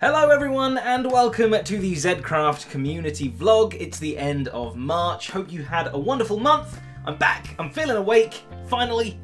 Hello everyone and welcome to the Zedcraft Community vlog. It's the end of March. Hope you had a wonderful month. I'm back, I'm feeling awake, finally.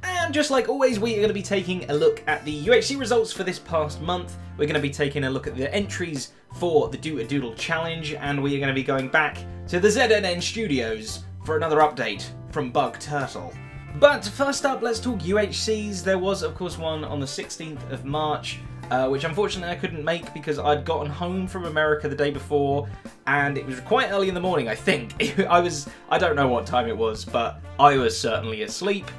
And just like always, we are going to be taking a look at the UHC results for this past month. We're going to be taking a look at the entries for the Do-A-Doodle challenge, and we are going to be going back to the ZNN studios for another update from Bug Turtle. But first up, let's talk UHCs. There was, of course, one on the 16th of March, which unfortunately I couldn't make because I'd gotten home from America the day before, and it was quite early in the morning, I think. I don't know what time it was, but I was certainly asleep.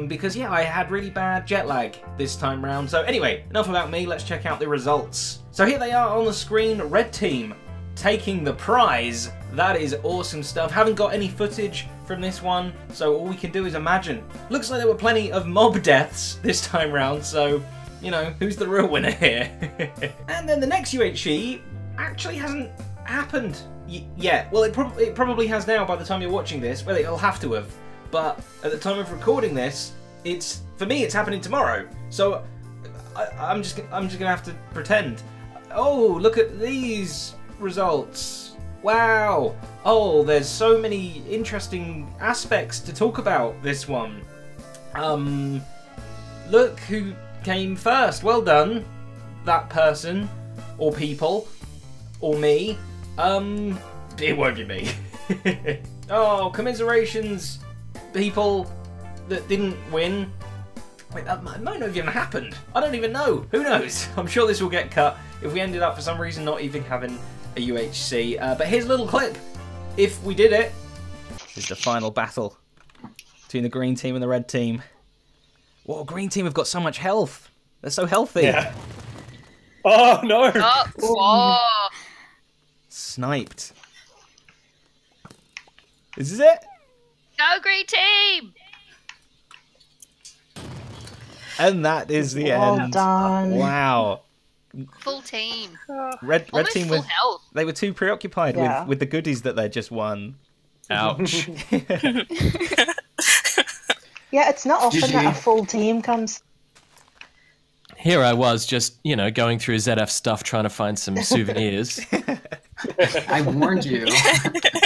Because, yeah, I had really bad jet lag this time round. So anyway, enough about me, let's check out the results. So here they are on the screen, Red Team taking the prize. That is awesome stuff. Haven't got any footage from this one, so all we can do is imagine. Looks like there were plenty of mob deaths this time round, so, you know, who's the real winner here? And then the next UHC actually hasn't happened yet. Well, it probably has now by the time you're watching this. Well, it'll have to have. But at the time of recording this, for me it's happening tomorrow. So I'm just gonna have to pretend. Oh, look at these results! Wow! Oh, there's so many interesting aspects to talk about this one. Look who came first. Well done, that person, or people, or me. It won't be me. Oh, commiserations. People that didn't win. Wait, that might not have even happened. I don't even know. Who knows? I'm sure this will get cut if we ended up for some reason not even having a UHC. But here's a little clip. If we did it. This is the final battle between the green team and the red team. Whoa, green team have got so much health. They're so healthy. Yeah. Oh, no. Oh. Sniped. This is it. Go green team! And that is the well end. Done. Wow. Full team. Red team full health. They were too preoccupied with the goodies that they just won. Ouch. Yeah, it's not often that a full team comes. Here I was just, you know, going through ZF stuff trying to find some souvenirs. I warned you.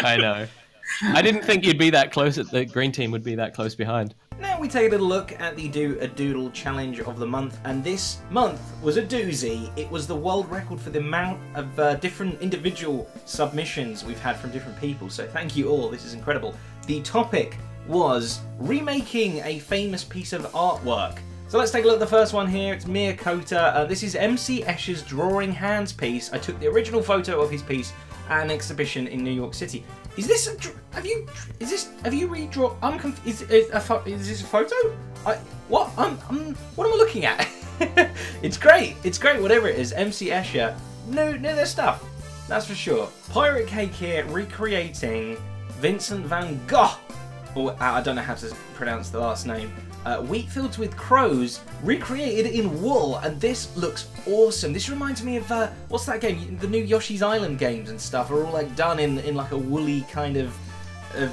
I know. I didn't think you'd be that close, the green team would be that close behind. Now we take a little look at the Do-A-Doodle challenge of the month, and this month was a doozy. It was the world record for the amount of different individual submissions we've had from different people, so thank you all, this is incredible. The topic was remaking a famous piece of artwork. So let's take a look at the first one here. It's Mia Kota. This is MC Escher's Drawing Hands piece. I took the original photo of his piece at an exhibition in New York City. Is this have you redrawn? I'm confused. Is this a photo? What am I looking at? It's great. It's great. Whatever it is, MC Escher. No, their stuff. That's for sure. Pirate Cake here recreating Vincent van Gogh. Or I don't know how to pronounce the last name. Wheat fields with crows, recreated in wool, and this looks awesome. This reminds me of, what's that game? The new Yoshi's Island games and stuff are all like done in like a woolly kind of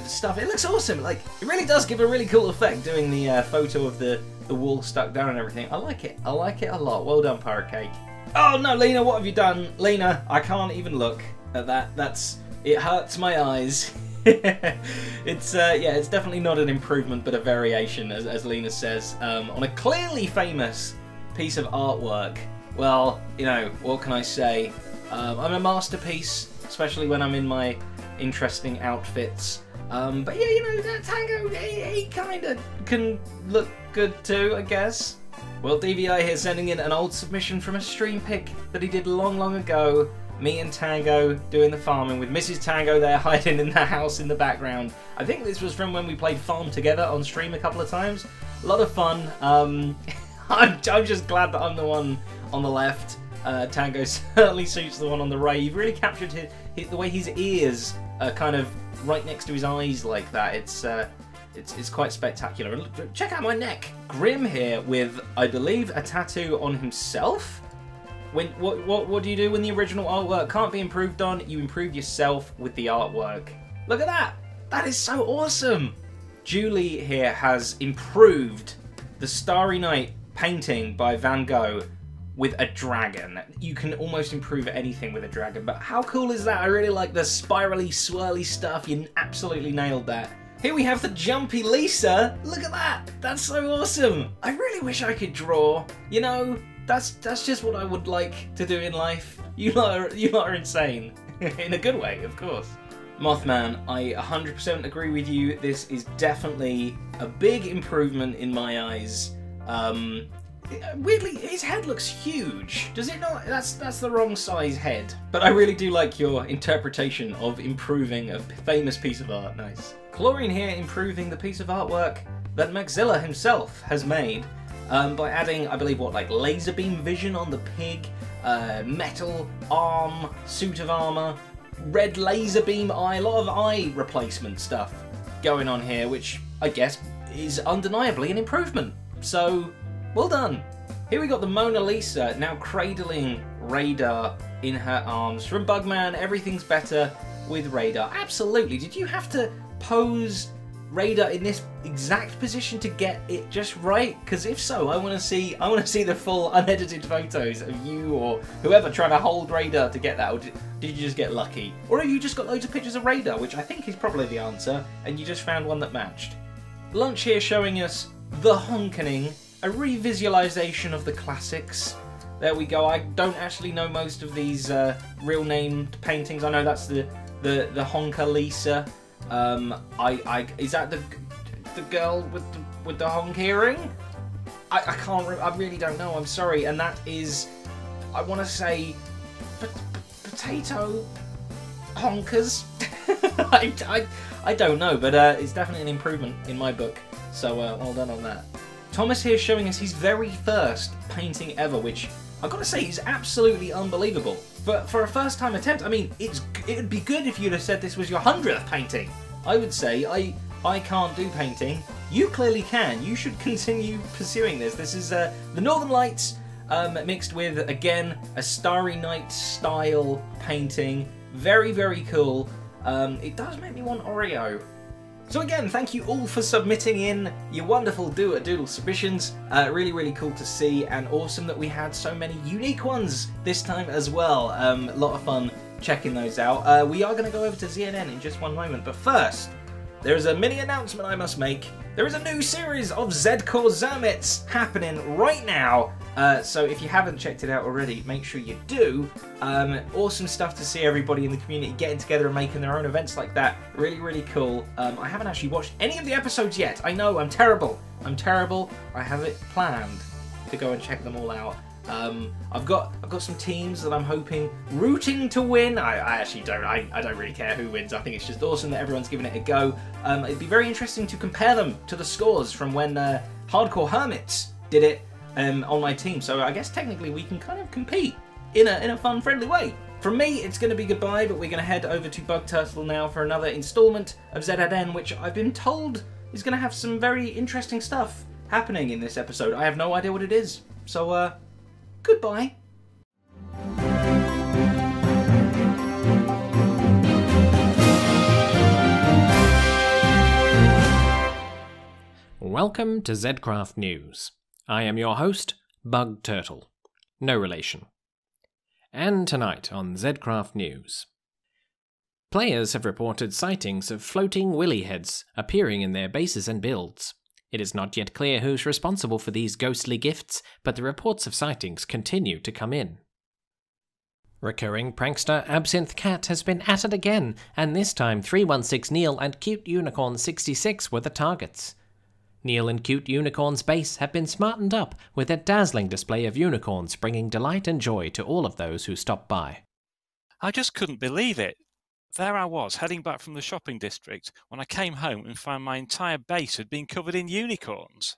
stuff. It looks awesome. Like, it really does give a really cool effect doing the photo of the wool stuck down and everything. I like it. I like it a lot. Well done, Pirate Cake. Oh no, Lena, what have you done? Lena, I can't even look at that. It hurts my eyes. It's it's definitely not an improvement but a variation, as Lena says, on a clearly famous piece of artwork. Well, you know, what can I say? I'm a masterpiece, especially when I'm in my interesting outfits. But yeah, you know, Tango, he kind of can look good too, I guess. Well, DVI here sending in an old submission from a stream pic that he did long ago. Me and Tango doing the farming with Mrs. Tango there hiding in the house in the background. I think this was from when we played Farm together on stream a couple of times. A lot of fun. I'm just glad that I'm the one on the left. Tango certainly suits the one on the right. You've really captured the way his ears are kind of right next to his eyes like that. It's quite spectacular. Check out my neck. Grim here with, I believe, a tattoo on himself. What do you do when the original artwork can't be improved on? You improve yourself with the artwork. Look at that! That is so awesome! Julie here has improved the Starry Night painting by Van Gogh with a dragon. You can almost improve anything with a dragon, but how cool is that? I really like the spirally, swirly stuff. You absolutely nailed that. Here we have the jumpy Lisa. Look at that. That's so awesome. I really wish I could draw. You know, that's just what I would like to do in life. You lot are insane. In a good way, of course. Mothman, I 100% agree with you. This is definitely a big improvement in my eyes. Weirdly, his head looks huge. Does it not? That's the wrong size head. But I really do like your interpretation of improving a famous piece of art. Nice. Chlorine here improving the piece of artwork that Maxilla himself has made by adding, I believe, like laser beam vision on the pig, metal arm, suit of armor, red laser beam eye, a lot of eye replacement stuff going on here, which I guess is undeniably an improvement. So, well done. Here we got the Mona Lisa now cradling Radar in her arms. From Bugman, everything's better with Radar. Absolutely. Did you have to pose Radar in this exact position to get it just right? Because if so, I want to see the full unedited photos of you or whoever trying to hold Radar to get that. Or did you just get lucky? Or have you just got loads of pictures of Radar, which I think is probably the answer, and you just found one that matched? Lunch here showing us The Honkening, a revisualization of the classics. There we go. I don't actually know most of these real named paintings. I know that's the Honka Lisa. Is that the girl with the honk earring? I can't. I really don't know. I'm sorry. And that is, I want to say, potato honkers. I don't know, but it's definitely an improvement in my book. So well done on that. Thomas here showing us his very first painting ever, which I've got to say is absolutely unbelievable. For a first time attempt, I mean, it would be good if you'd have said this was your 100th painting. I would say, I can't do painting. You clearly can. You should continue pursuing this. This is the Northern Lights mixed with, again, a Starry Night style painting. Very, very cool. It does make me want Oreo. So again, thank you all for submitting in your wonderful Do-A-Doodle submissions. Really, really cool to see, and awesome that we had so many unique ones this time as well. A lot of fun checking those out. We are going to go over to ZNN in just one moment, but first, there is a mini announcement I must make. There is a new series of Zedcore Zermits happening right now. So if you haven't checked it out already, make sure you do. Awesome stuff to see everybody in the community getting together and making their own events like that. Really, really cool. I haven't actually watched any of the episodes yet. I know, I'm terrible. I'm terrible. I have it planned to go and check them all out. I've got some teams that I'm rooting to win. I actually don't. I don't really care who wins. I think it's just awesome that everyone's giving it a go. It'd be very interesting to compare them to the scores from when Hardcore Hermits did it on my team. So I guess technically we can kind of compete in a fun, friendly way. From me, it's going to be goodbye, but we're going to head over to Bug Turtle now for another installment of ZNN, which I've been told is going to have some very interesting stuff happening in this episode. I have no idea what it is. So, goodbye. Welcome to Zedcraft News. I am your host, Bug Turtle. No relation. And tonight on Zedcraft News. Players have reported sightings of floating willy heads appearing in their bases and builds. It is not yet clear who's responsible for these ghostly gifts, but the reports of sightings continue to come in. Recurring prankster Absinthe Cat has been at it again, and this time 316 Neil and Cute Unicorn 66 were the targets. Neil and Cute Unicorn's base have been smartened up with a dazzling display of unicorns bringing delight and joy to all of those who stop by. I just couldn't believe it. There I was, heading back from the shopping district, when I came home and found my entire base had been covered in unicorns.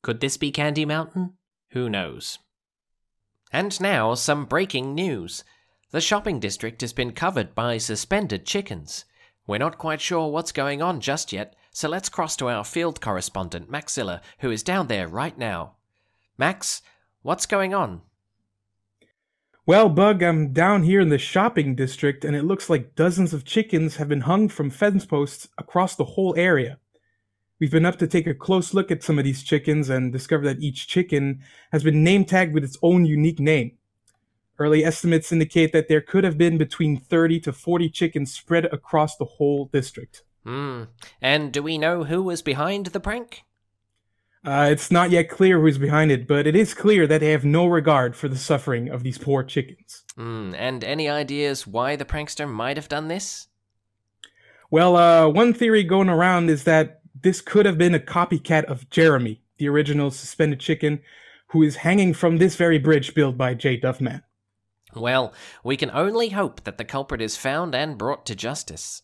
Could this be Candy Mountain? Who knows? And now, some breaking news. The shopping district has been covered by suspended chickens. We're not quite sure what's going on just yet, so let's cross to our field correspondent, Maxilla, who is down there right now. Max, what's going on? Well, Bug, I'm down here in the shopping district, and it looks like dozens of chickens have been hung from fence posts across the whole area. We've been up to take a close look at some of these chickens and discover that each chicken has been name tagged with its own unique name. Early estimates indicate that there could have been between 30 to 40 chickens spread across the whole district. And do we know who was behind the prank? It's not yet clear who's behind it, but it is clear that they have no regard for the suffering of these poor chickens. And any ideas why the prankster might have done this? Well, one theory going around is that this could have been a copycat of Jeremy, the original suspended chicken, who is hanging from this very bridge built by J. Duffman. Well, we can only hope that the culprit is found and brought to justice.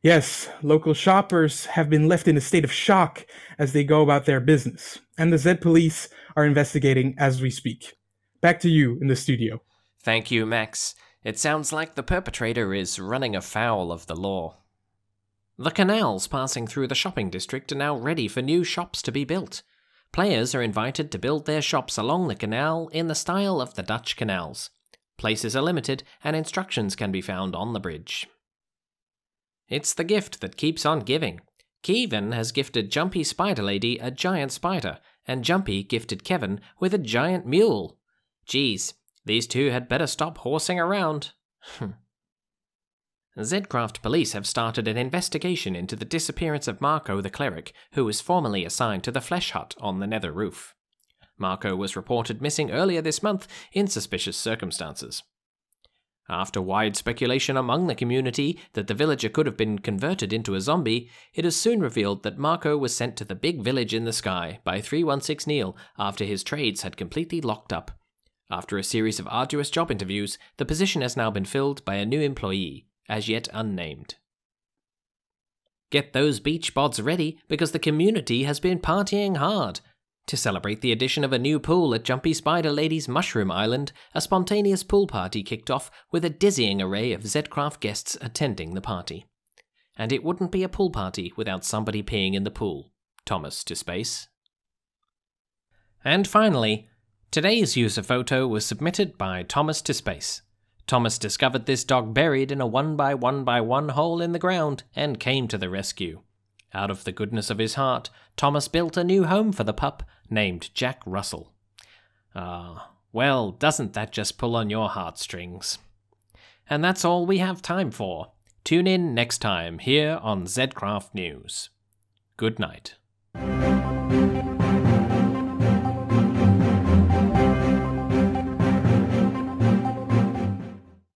Yes, local shoppers have been left in a state of shock as they go about their business, and the Zed police are investigating as we speak. Back to you in the studio. Thank you, Max. It sounds like the perpetrator is running afoul of the law. The canals passing through the shopping district are now ready for new shops to be built. Players are invited to build their shops along the canal in the style of the Dutch canals. Places are limited and instructions can be found on the bridge. It's the gift that keeps on giving. Kevin has gifted Jumpy Spider Lady a giant spider, and Jumpy gifted Kevin with a giant mule. Geez, these two had better stop horsing around. Zedcraft police have started an investigation into the disappearance of Marco the cleric, who was formerly assigned to the flesh hut on the nether roof. Marco was reported missing earlier this month in suspicious circumstances. After wide speculation among the community that the villager could have been converted into a zombie, it is soon revealed that Marco was sent to the big village in the sky by 316 Neil after his trades had completely locked up. After a series of arduous job interviews, the position has now been filled by a new employee, as yet unnamed. Get those beach bods ready because the community has been partying hard. To celebrate the addition of a new pool at Jumpy Spider Lady's Mushroom Island, a spontaneous pool party kicked off with a dizzying array of Zedcraft guests attending the party. And it wouldn't be a pool party without somebody peeing in the pool. Thomas to space. And finally, today's user photo was submitted by Thomas to space. Thomas discovered this dog buried in a 1x1x1 hole in the ground and came to the rescue. Out of the goodness of his heart, Thomas built a new home for the pup named Jack Russell. Well, doesn't that just pull on your heartstrings? And that's all we have time for. Tune in next time here on Zedcraft News. Good night.